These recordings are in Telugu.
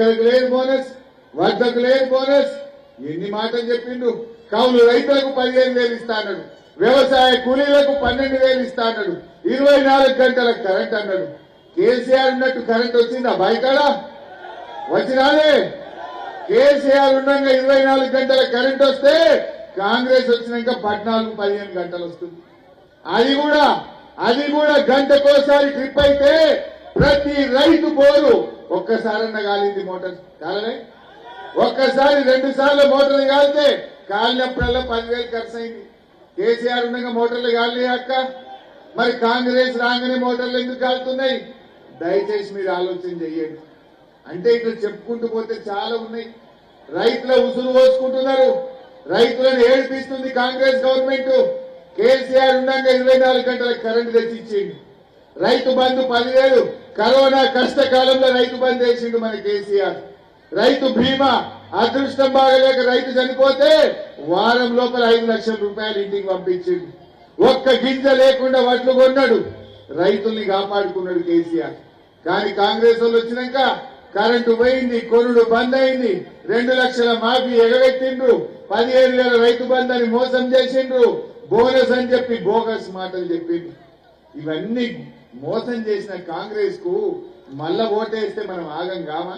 లేదు బోనస్, వడ్లకు లేదు బోనస్, ఎన్ని మాటలు చెప్పిండు. కౌలు రైతులకు 15,000 ఇస్తాడు, వ్యవసాయ కూలీలకు 12,000 ఇస్తాడు, 24 గంటల కరెంట్ అన్నాడు. కేసీఆర్ ఉన్నట్టు కరెంట్ వచ్చిందా బయకాడ? వచ్చినాలే. కేసీఆర్ ఉండగా 24 గంటల కరెంట్ వస్తే కాంగ్రెస్ వచ్చినాక 14-15 గంటలు వస్తుంది. అది కూడా గంటకోసారి ట్రిప్ అయితే ప్రతి రైతు బోరు ఒక్కసారన్నా కాలింది. మోటార్ కాలనే, ఒక్కసారి 2 సార్లు మోటార్లు కాలితే కాలినప్పుడల్లా 10,000 ఖర్చు అయింది. కేసీఆర్ ఉండగా మోటార్లు కాలినాయి అక్క, మరి కాంగ్రెస్ రాగానే మోటార్లు ఎందుకు కాలుతున్నాయి? దయచేసి మీరు ఆలోచన చెయ్యండి. అంటే ఇక్కడ చెప్పుకుంటూ పోతే చాలా ఉన్నాయి. రైతుల ఉసురు పోసుకుంటున్నారు, రైతులను ఏడిపిస్తుంది కాంగ్రెస్ గవర్నమెంట్. కేసీఆర్ ఉండగా 24 గంటల కరెంటు తెచ్చిచ్చిండు. రైతు బంధు 10,000 కరోనా కష్టకాలంలో రైతు బంధు వేసిండు మన కేసీఆర్. రైతు బీమా అదృష్టం బాగలేక రైతు చనిపోతే వారం లోపల 5 లక్షల రూపాయలు ఇంటికి పంపించిండు. ఒక్క గింజ లేకుండా వడ్లు కొన్నాడు, రైతుల్ని కాపాడుకున్నాడు కేసీఆర్. కానీ కాంగ్రెస్ వాళ్ళు వచ్చినాక కరెంటు పోయింది, కొనుడు బంద్ అయింది, 2 లక్షల మాఫీ ఎగబెట్టిండ్రు, 15,000 రైతు బంధు అని మోసం చేసిండ్రు, బోనస్ అని చెప్పి బోగస్ మాటలు చెప్పిండ్రు. ఇవన్నీ మోసం చేసిన కాంగ్రెస్ కు మళ్ళా ఓటేస్తే మనం ఆగం కామా?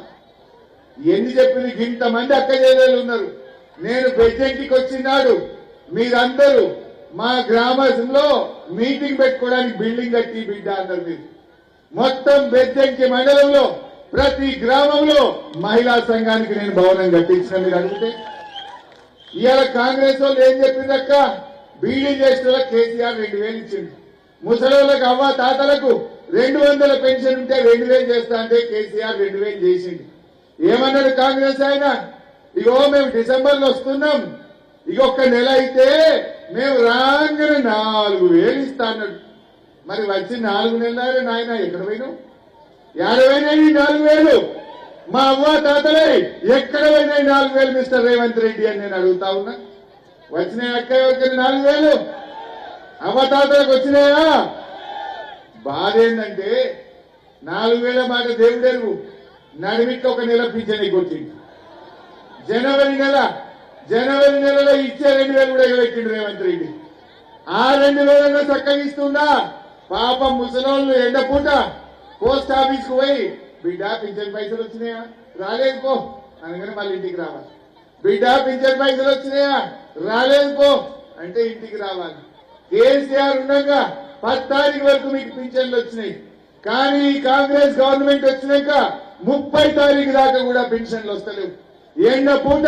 ఎన్ని చెప్పింది? ఇంతమంది అక్క చెల్లెలు ఉన్నారు. నేను బెజ్జంకికి వచ్చినాడు మీరందరూ మా గ్రామంలో మీటింగ్ పెట్టుకోవడానికి బిల్డింగ్ కట్టి బిడ్డ అన్నారు. మీరు మొత్తం బెజ్జంకి మండలంలో ప్రతి గ్రామంలో మహిళా సంఘానికి నేను భవనం కట్టించిన. మీరు అడిగితే ఇవాళ కాంగ్రెస్ వాళ్ళు ఏం చెప్పిందక్క? బీడీ చేసిన కేసీఆర్ 2,000 ఇచ్చింది. ముసలోళ్ళకు అవ్వ తాతలకు 200 పెన్షన్ ఉంటే 2,000 చేస్తా అంటే కేసీఆర్ 2,000 చేసింది. ఏమన్నాడు కాంగ్రెస్ ఆయన? ఇగో మేము డిసెంబర్ లో వస్తున్నాం, ఒక్క నెల అయితే మేము రాగానే 4,000 ఇస్తా అన్నాడు. మరి వచ్చి 4 నెలలు నాయన ఎక్కడ పోయినావు? ఏడవైనాయి 4,000? మా అవ్వ తాతలే ఎక్కడ పోయినాయి 4,000 మిస్టర్ రేవంత్ రెడ్డి అని నేను అడుగుతా ఉన్నా. వచ్చినాయి అక్క 4,000? అవ్వతాతలకు వచ్చినాయా? బాధ ఏంటంటే 4,000 మాట దేవుడెరుగు, నడిమికి ఒక నెల పింఛన్ కొట్టింది. జనవరి నెలలో ఇచ్చే 2,000 కూడా ఎగబెట్టిండు రేవంత్ రెడ్డి. ఆ 2,000 చక్కగా ఇస్తుందా? పాపం ముసలోళ్ళు ఎండపూట పోస్ట్ ఆఫీస్ కు పోయి బిడ్డ పింఛన్ పైసలు వచ్చినాయా? రాలేదు పో అనగానే మళ్ళీ ఇంటికి రావాలి. బిడ్డ పింఛన్ పైసలు వచ్చినాయా? రాలేదు పో అంటే ఇంటికి రావాలి. కేసీఆర్ ఉండగా 10 తారీఖు వరకు మీకు పింఛన్లు వచ్చినాయి. కానీ కాంగ్రెస్ గవర్నమెంట్ వచ్చినాక 30 తారీఖు దాకా కూడా పెన్షన్లు వస్తలేవు. ఎండ పూట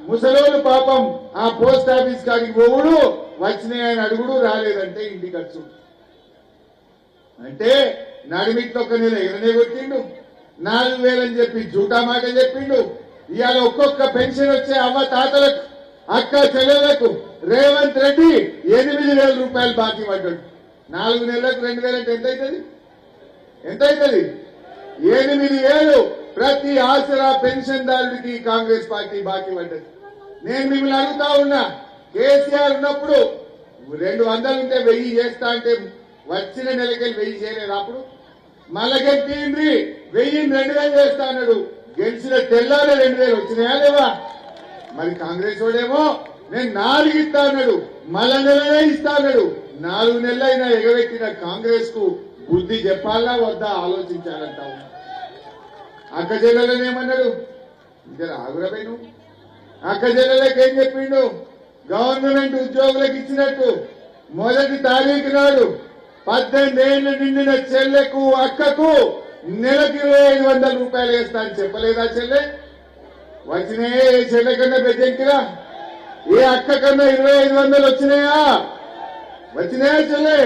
ముసలోళ్ళు పాపం ఆ పోస్ట్ ఆఫీస్ కాడికి పోవుడు, వచ్చినాయని అడుగుడు, రాలేదంటే ఇంటికి వచ్చు. అంటే నడిమికి ఒక నెల ఎగరనే కొట్టిండు, 4,000 అని చెప్పి జూటా మాట చెప్పిండు. ఇవాళ ఒక్కొక్క పెన్షన్ వచ్చే అవ్వ తాతలకు అక్క చెల్లెలకు రేవంత్ రెడ్డి 8,000 రూపాయలు బాకీ పడ్డాడు. 4 నెలలకు 2,000 అంటే ఎంత అవుతుంది? 8,000 ప్రతి ఆసరా పెన్షన్ దారుడికి కాంగ్రెస్ పార్టీ బాకీ పడ్డది. నేను మిమ్మల్ని అడుగుతా ఉన్నా, కేసీఆర్ ఉన్నప్పుడు 200 ఉంటే 1000 చేస్తా అంటే వచ్చిన నెలకెళ్ళి 1000 చేయలేదు. అప్పుడు మళ్ళకెళ్ళి 1000 2,000 చేస్తా అన్నాడు. గెలిచిన తెల్లారే 2,000 వచ్చినాయా లేవా? మరి కాంగ్రెస్ వాడేమో నేను 4 ఇస్తా అన్నాడు, మళ్ళా నెలనే ఇస్తా అన్నాడు. 4 నెలలైనా ఎగబెట్టిన కాంగ్రెస్ కు బుద్ధి చెప్పాలా వద్దా ఆలోచించాలంటా. అక్క చెల్లెలను ఏమన్నాడు? ఇంకా ఆగురపోయి నువ్వు. అక్క చెల్లెలకు ఏం చెప్పిండు? గవర్నమెంట్ ఉద్యోగులకు ఇచ్చినట్టు మొదటి తారీఖు నాడు 18 ఏళ్లు నిండిన చెల్లెకు అక్కకు నెలకు 2,500 రూపాయలు వేస్తా అని చెప్పలేదా చెల్లె? వచ్చినాయే ఏ చెల్లె కన్నా బెజ్జంకిరా? ఏ అక్క కన్నా 2,500 వచ్చినాయా? వచ్చినాయా చెల్లె?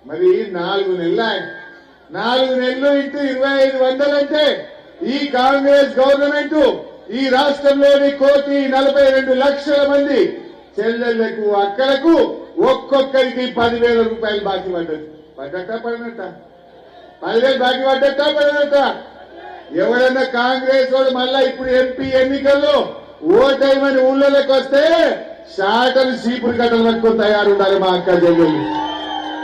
మరి 4 నెలలు ఇంటూ 2,500 అంటే ఈ కాంగ్రెస్ గవర్నమెంట్ ఈ రాష్ట్రంలోని 1,42,00,000 మంది చెల్లెళ్లకు అక్కలకు ఒక్కొక్కరికి 10,000 రూపాయలు బాకీ పడ్డది. పడినట్ట 10,000 బాకీ పడ్డట్ట. ఎవడన్నా కాంగ్రెస్ వాడు మళ్ళా ఇప్పుడు ఎంపీ ఎన్నికల్లో ఓటేయమని ఊళ్ళలోకి వస్తే షాటలు చీపురు కట్టలు పట్టుకొని తయారుండాలి మా అక్క చెల్లెళ్ళు.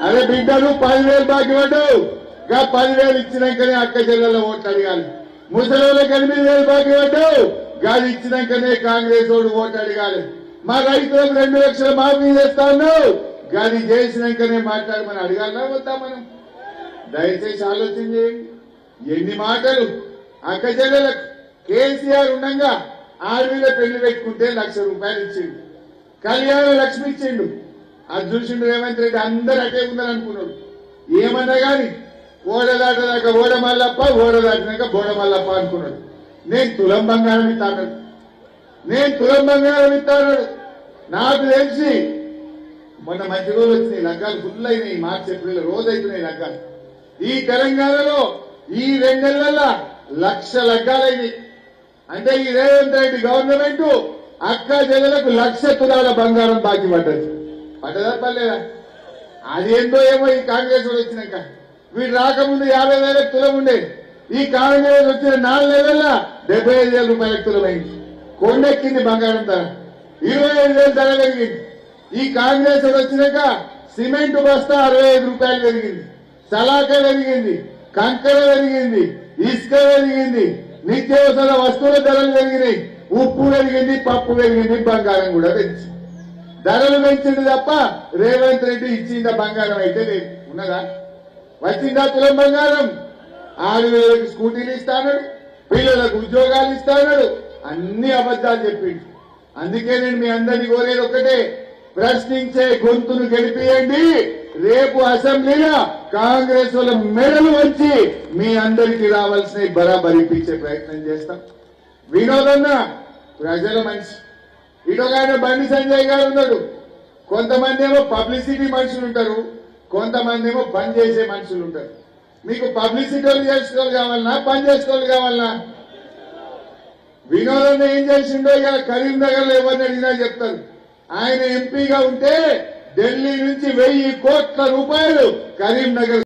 అరే బిడ్డలు 10,000 బాకీ పడ్డావు, 10,000 ఇచ్చినాకనే అక్క చెల్లెళ్ళ ఓట్లు అడగాలి. ముసలిళ్ళకి 8,000 బాకీ పడ్డావు, గాలి ఇచ్చినాకనే కాంగ్రెస్ వాడు ఓటు అడగాలి. మా రైతులకు 2 లక్షల మాఫీ చేస్తా ఉన్నావు, గాలి చేసినాకనే మాట్లాడమని అడగాలనా వద్దా మనం? దయచేసి ఆలోచన చేయండి. ఎన్ని మాటలు. అక్క చెల్లెలకు కేసీఆర్ ఉండగా ఆడవిలో పెళ్లి పెట్టుకుంటే ₹1,00,000 ఇచ్చిండు, కళ్యాణ లక్ష్మి ఇచ్చిండు. అది చూసిండు రేవంత్ రెడ్డి, అందరు అటే ఉందని అనుకున్నాడు. ఏమన్నా గాని ఓడ దాటదాకా ఓడ మల్లప్ప, ఓడ దాటినాక బోడ మల్లప్ప అనుకున్నాడు. నేను తులం బంగారం ఇస్తాడు, నేను తులం బంగారం ఇస్తాడు. నాకు తెలిసి మొన్న మంచి రోజు వచ్చినాయి, లగ్గాలు ఫుల్ అయినాయి. మార్చి ఏప్రిల్ రోజు అవుతున్నాయి లగ్గాలు. ఈ తెలంగాణలో ఈ 2 నెలల్లో 1,00,000 లగ్గాలైనాయి. అంటే ఈ రేవంత్ రెడ్డి గవర్నమెంట్ అక్క చెల్లెలకు 1,00,000 తులాల బంగారం బాకీ పడ్డది. పడ్డదా పర్లేదా? అదేందో ఏమో ఈ కాంగ్రెస్ వాడు వచ్చినాక. వీడు రాకముందు 50,000 తులం ఉండేది. ఈ కాంగ్రెస్ వచ్చిన 4 నెలల్లో 75,000 రూపాయలకు తులమైంది. కొండెక్కింది బంగారం ధర, 25,000 ధర పెరిగింది. ఈ కాంగ్రెస్ వాడు వచ్చినాక సిమెంట్ బస్తా 65 రూపాయలు పెరిగింది, సలాక పెరిగింది, కంకర పెరిగింది, ఇసుక పెరిగింది, నిత్యావసర వస్తువుల ధరలు పెరిగినాయి, ఉప్పు పెరిగింది, పప్పు పెరిగింది, బంగారం కూడా పెంచింది. ధరలు పెంచింది తప్ప రేవంత్ రెడ్డి ఇచ్చిందా బంగారం అయితే లేదు. ఉన్నదా? వచ్చిందా తులం బంగారం? 6,000కి స్కూటీలు ఇస్తాడు, పిల్లలకు ఉద్యోగాలు ఇస్తాడు. అన్ని అబద్దాలు చెప్పిండు. అందుకే నేను మీ అందరినీ కోరేది ఒకటే, ప్రశ్నించే గొంతును గెలిపియండి. రేపు అసెంబ్లీలో కాంగ్రెస్ వాళ్ళ మెడలు వచ్చి మీ అందరికీ రావాల్సిన బరాబర్ ఇప్పించే ప్రయత్నం చేస్తాం. వినోదన్న ప్రజల మనిషి. ఇటొక బండి సంజయ్ గారు ఉన్నాడు. కొంతమంది ఏమో పబ్లిసిటీ మనుషులు ఉంటారు, కొంతమంది ఏమో పని చేసే మనుషులు ఉంటారు. మీకు పబ్లిసిటీ చేసుకోవాలి కావాలన్నా, పని చేసుకోవాలి కావాలన్నా? వినోదన్న ఏం చేసిండో ఇలా కరీంనగర్ లో ఎవరిని అడిగినా చెప్తారు. ఆయన ఎంపీగా ఉంటే ఢిల్లీ నుంచి 1,000 కోట్ల రూపాయలు కరీంనగర్